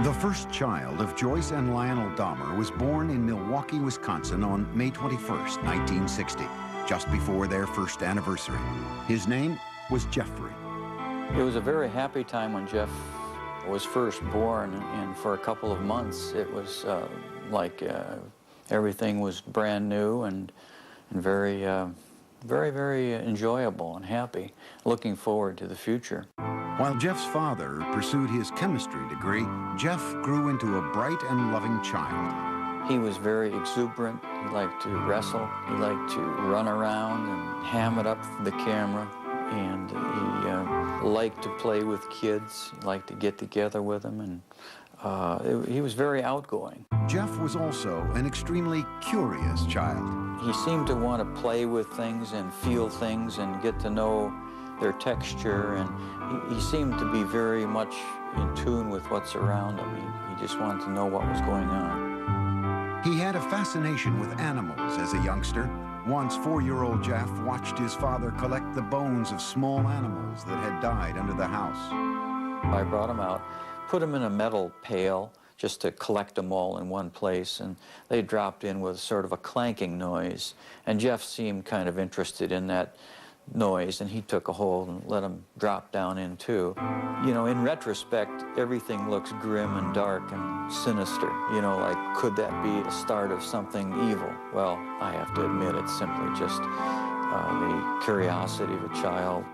The first child of Joyce and Lionel Dahmer was born in Milwaukee, Wisconsin on May 21st, 1960, just before their first anniversary. His name was Jeffrey. It was a very happy time when Jeff was first born, and for a couple of months it was like everything was brand new and very, very enjoyable and happy, looking forward to the future. While Jeff's father pursued his chemistry degree, Jeff grew into a bright and loving child. He was very exuberant. He liked to wrestle. He liked to run around and ham it up for the camera. And he liked to play with kids. He liked to get together with them. And he was very outgoing. Jeff was also an extremely curious child. He seemed to want to play with things and feel things and get to know their texture, and he seemed to be very much in tune with what's around him. He just wanted to know what was going on. He had a fascination with animals as a youngster. Once, 4-year-old Jeff watched his father collect the bones of small animals that had died under the house. I brought him out, put him in a metal pail just to collect them all in one place, and they dropped in with sort of a clanking noise, and Jeff seemed kind of interested in that noise, and he took a hold and let him drop down in too. You know, in retrospect, everything looks grim and dark and sinister. You know, like, could that be the start of something evil? Well, I have to admit, it's simply just the curiosity of a child.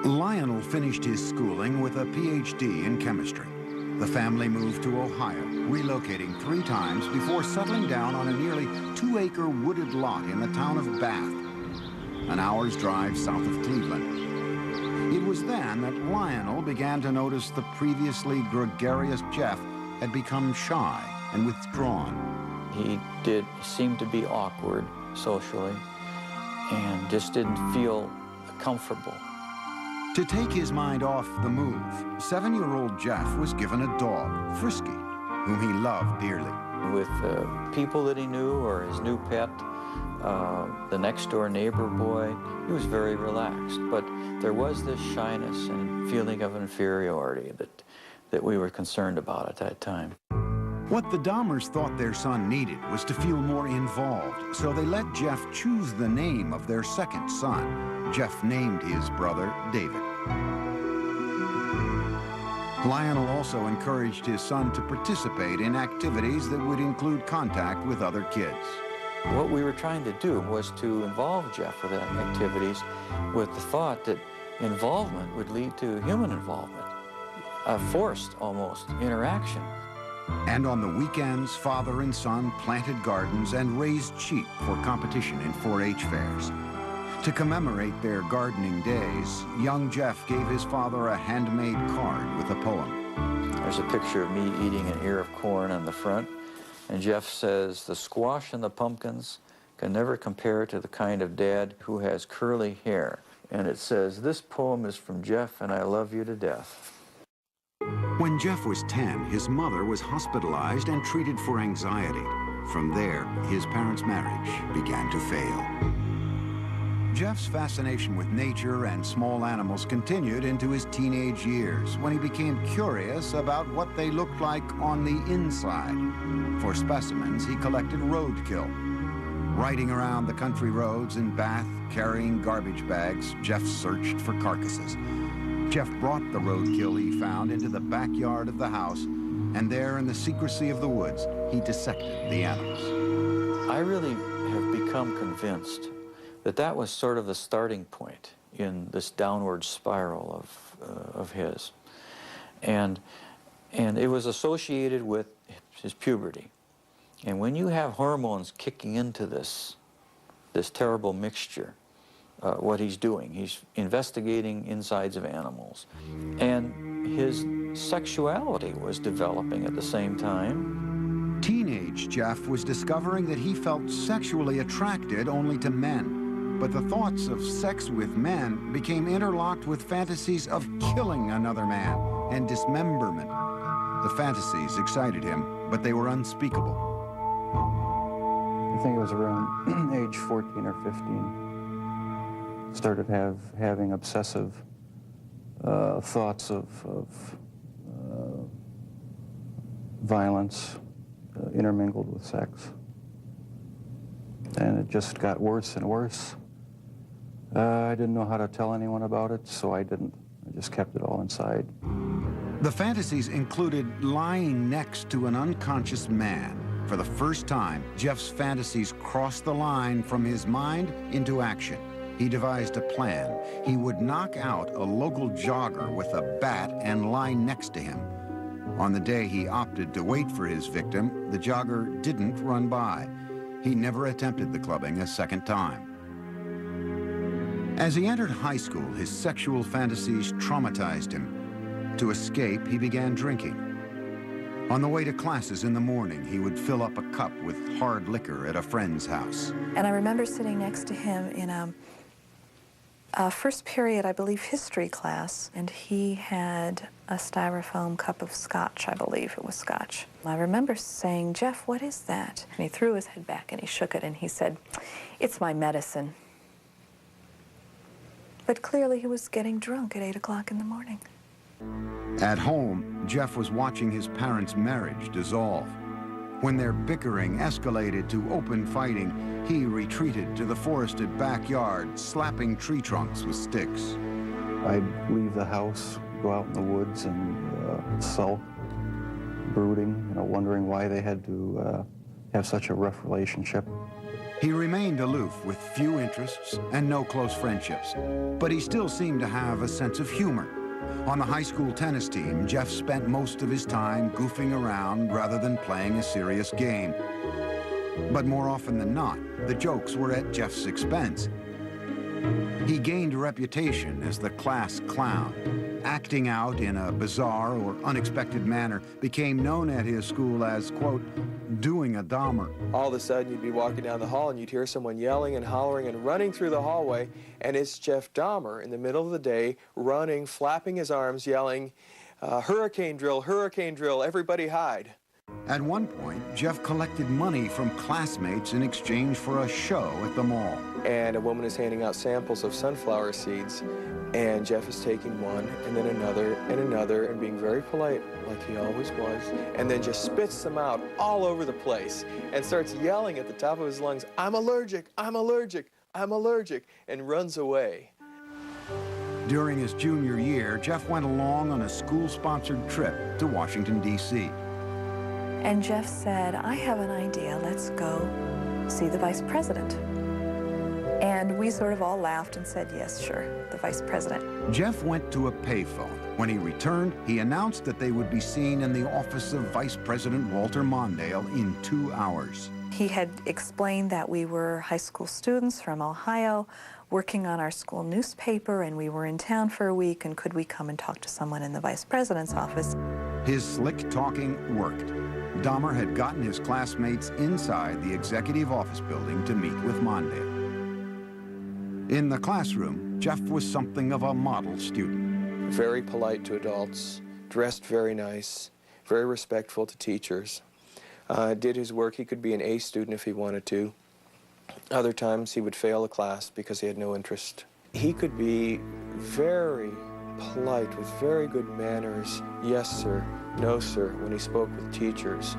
Lionel finished his schooling with a PhD in chemistry. The family moved to Ohio, relocating 3 times before settling down on a nearly 2-acre wooded lot in the town of Bath, an hour's drive south of Cleveland. It was then that Lionel began to notice the previously gregarious Jeff had become shy and withdrawn. He did seem to be awkward socially and just didn't feel comfortable. To take his mind off the move, 7-year-old Jeff was given a dog, Frisky, whom he loved dearly. With people that he knew or his new pet, the next-door neighbor boy, he was very relaxed. But there was this shyness and feeling of inferiority that we were concerned about at that time. What the Dahmers thought their son needed was to feel more involved, so they let Jeff choose the name of their second son. Jeff named his brother David. Lionel also encouraged his son to participate in activities that would include contact with other kids. What we were trying to do was to involve Jeff with activities with the thought that involvement would lead to human involvement, a forced, almost, interaction. And on the weekends, father and son planted gardens and raised sheep for competition in 4-H fairs. To commemorate their gardening days, young Jeff gave his father a handmade card with a poem. There's a picture of me eating an ear of corn on the front, and Jeff says, "The squash and the pumpkins can never compare to the kind of dad who has curly hair." And it says, "This poem is from Jeff, and I love you to death." When Jeff was 10, his mother was hospitalized and treated for anxiety. From there, his parents' marriage began to fail. Jeff's fascination with nature and small animals continued into his teenage years, when he became curious about what they looked like on the inside. For specimens, he collected roadkill. Riding around the country roads in Bath, carrying garbage bags, Jeff searched for carcasses. Jeff brought the roadkill he found into the backyard of the house, and there in the secrecy of the woods, he dissected the animals. I really have become convinced that that was sort of the starting point in this downward spiral of his. And it was associated with his puberty. And when you have hormones kicking into this terrible mixture, what he's doing, he's investigating insides of animals. And his sexuality was developing at the same time. Teenage Jeff was discovering that he felt sexually attracted only to men. But the thoughts of sex with men became interlocked with fantasies of killing another man and dismemberment. The fantasies excited him, but they were unspeakable. I think it was around age 14 or 15. Started having obsessive thoughts of violence intermingled with sex. And it just got worse and worse. I didn't know how to tell anyone about it, so I didn't. I just kept it all inside. The fantasies included lying next to an unconscious man. For the first time, Jeff's fantasies crossed the line from his mind into action. He devised a plan. He would knock out a local jogger with a bat and lie next to him. On the day he opted to wait for his victim, the jogger didn't run by. He never attempted the clubbing a second time. As he entered high school, his sexual fantasies traumatized him. To escape, he began drinking. On the way to classes in the morning, he would fill up a cup with hard liquor at a friend's house. And I remember sitting next to him in a first period, I believe, history class, and he had a styrofoam cup of scotch, I believe it was scotch. I remember saying, "Jeff, what is that?" And he threw his head back and he shook it and he said, "It's my medicine." But clearly he was getting drunk at 8 o'clock in the morning. At home, Jeff was watching his parents' marriage dissolve. When their bickering escalated to open fighting, he retreated to the forested backyard, slapping tree trunks with sticks. I'd leave the house, go out in the woods and sulk, brooding, wondering why they had to have such a rough relationship. He remained aloof with few interests and no close friendships, but he still seemed to have a sense of humor. On the high school tennis team, Jeff spent most of his time goofing around rather than playing a serious game. But more often than not, the jokes were at Jeff's expense. He gained a reputation as the class clown. Acting out in a bizarre or unexpected manner became known at his school as, quote, doing a Dahmer. All of a sudden, you'd be walking down the hall and you'd hear someone yelling and hollering and running through the hallway, and it's Jeff Dahmer in the middle of the day, running, flapping his arms, yelling, hurricane drill, everybody hide. At one point, Jeff collected money from classmates in exchange for a show at the mall. And a woman is handing out samples of sunflower seeds, and Jeff is taking one, and then another, and being very polite, like he always was, and then just spits them out all over the place, and starts yelling at the top of his lungs, "I'm allergic, I'm allergic, I'm allergic," and runs away. During his junior year, Jeff went along on a school-sponsored trip to Washington, D.C. And Jeff said, "I have an idea, let's go see the vice president." And we sort of all laughed and said, "Yes, sure, the vice president." Jeff went to a payphone. When he returned, he announced that they would be seen in the office of Vice President Walter Mondale in 2 hours. He had explained that we were high school students from Ohio working on our school newspaper, and we were in town for a week, and could we come and talk to someone in the vice president's office? His slick talking worked. Dahmer had gotten his classmates inside the executive office building to meet with Mondale. In the classroom, Jeff was something of a model student. Very polite to adults, dressed very nice, very respectful to teachers. Did his work. He could be an A student if he wanted to. Other times he would fail a class because he had no interest. He could be very polite with very good manners. Yes, sir. No, sir, when he spoke with teachers.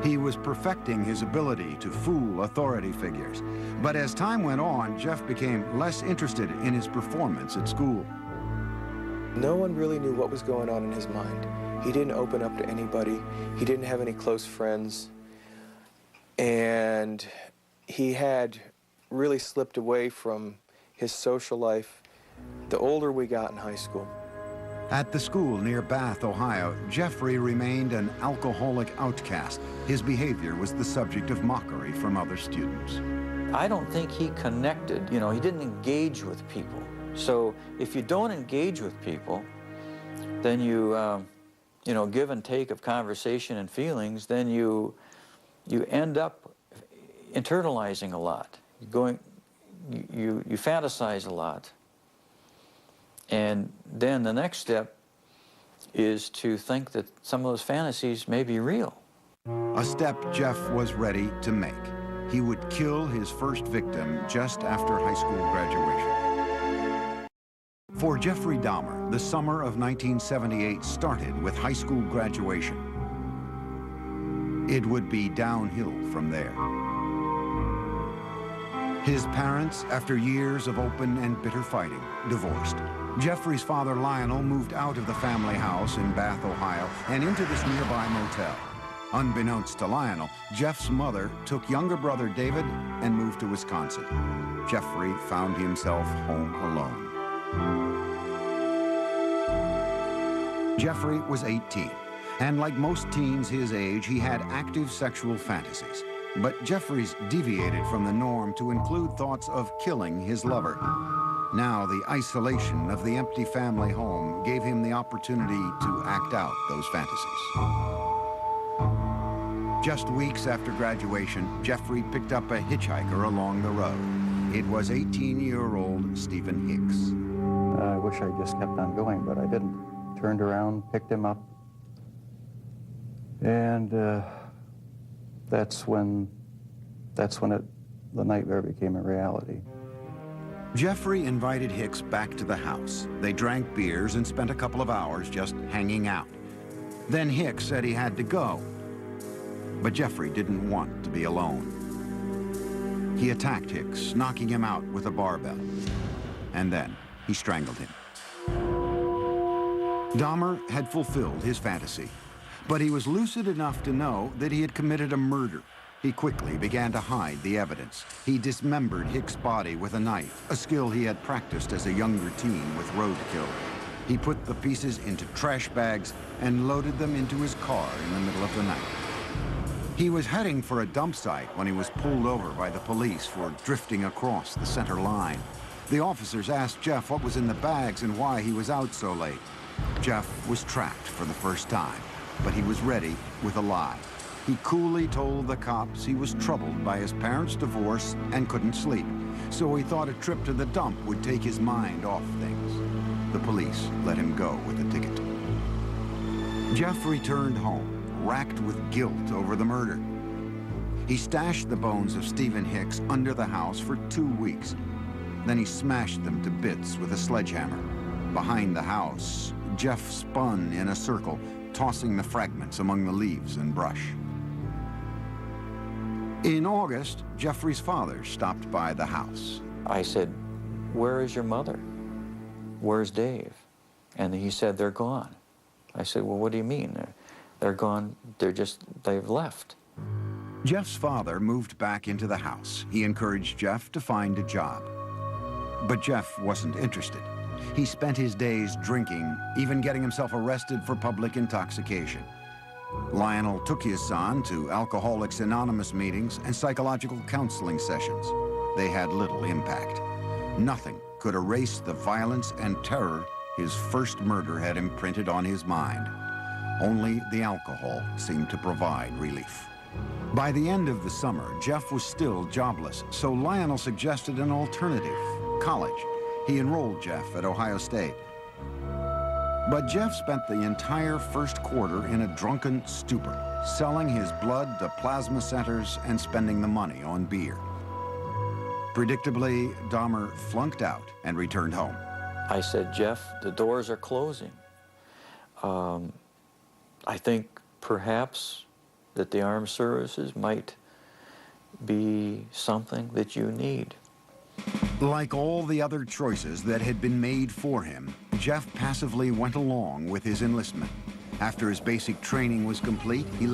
He was perfecting his ability to fool authority figures. But as time went on, Jeff became less interested in his performance at school. No one really knew what was going on in his mind. He didn't open up to anybody. He didn't have any close friends. And he had really slipped away from his social life the older we got in high school. At the school near Bath, Ohio, Jeffrey remained an alcoholic outcast. His behavior was the subject of mockery from other students. I don't think he connected, he didn't engage with people. So if you don't engage with people, then you give and take of conversation and feelings, then you end up internalizing a lot. You fantasize a lot. And then the next step is to think that some of those fantasies may be real. A step Jeff was ready to make. He would kill his first victim just after high school graduation. For Jeffrey Dahmer, the summer of 1978 started with high school graduation. It would be downhill from there. His parents, after years of open and bitter fighting, divorced. Jeffrey's father, Lionel, moved out of the family house in Bath, Ohio, and into this nearby motel. Unbeknownst to Lionel, Jeff's mother took younger brother David and moved to Wisconsin. Jeffrey found himself home alone. Jeffrey was 18, and like most teens his age, he had active sexual fantasies. But Jeffrey's deviated from the norm to include thoughts of killing his lover. Now, the isolation of the empty family home gave him the opportunity to act out those fantasies. Just weeks after graduation, Jeffrey picked up a hitchhiker along the road. It was 18-year-old Stephen Hicks. I wish I just kept on going, but I didn't. Turned around, picked him up, and that's when the nightmare became a reality. Jeffrey invited Hicks back to the house. They drank beers and spent a couple of hours just hanging out. Then Hicks said he had to go, but Jeffrey didn't want to be alone. He attacked Hicks, knocking him out with a barbell, and then he strangled him. Dahmer had fulfilled his fantasy, but he was lucid enough to know that he had committed a murder. He quickly began to hide the evidence. He dismembered Hicks' body with a knife, a skill he had practiced as a younger teen with roadkill. He put the pieces into trash bags and loaded them into his car in the middle of the night. He was heading for a dump site when he was pulled over by the police for drifting across the center line. The officers asked Jeff what was in the bags and why he was out so late. Jeff was trapped for the first time, but he was ready with a lie. He coolly told the cops he was troubled by his parents' divorce and couldn't sleep, so he thought a trip to the dump would take his mind off things. The police let him go with a ticket. Jeff returned home, racked with guilt over the murder. He stashed the bones of Stephen Hicks under the house for 2 weeks. Then he smashed them to bits with a sledgehammer. Behind the house, Jeff spun in a circle, tossing the fragments among the leaves and brush. In August, Jeffrey's father stopped by the house. I said, "Where is your mother? Where's Dave?" And he said, "They're gone." I said, "Well, what do you mean? They're gone, they've left." Jeff's father moved back into the house. He encouraged Jeff to find a job. But Jeff wasn't interested. He spent his days drinking, even getting himself arrested for public intoxication. Lionel took his son to Alcoholics Anonymous meetings and psychological counseling sessions. They had little impact. Nothing could erase the violence and terror his first murder had imprinted on his mind. Only the alcohol seemed to provide relief. By the end of the summer, Jeff was still jobless, so Lionel suggested an alternative, college. He enrolled Jeff at Ohio State. But Jeff spent the entire first quarter in a drunken stupor, selling his blood to plasma centers and spending the money on beer. Predictably, Dahmer flunked out and returned home. I said, "Jeff, the doors are closing. I think perhaps that the armed services might be something that you need." Like all the other choices that had been made for him, Jeff passively went along with his enlistment. After his basic training was complete, he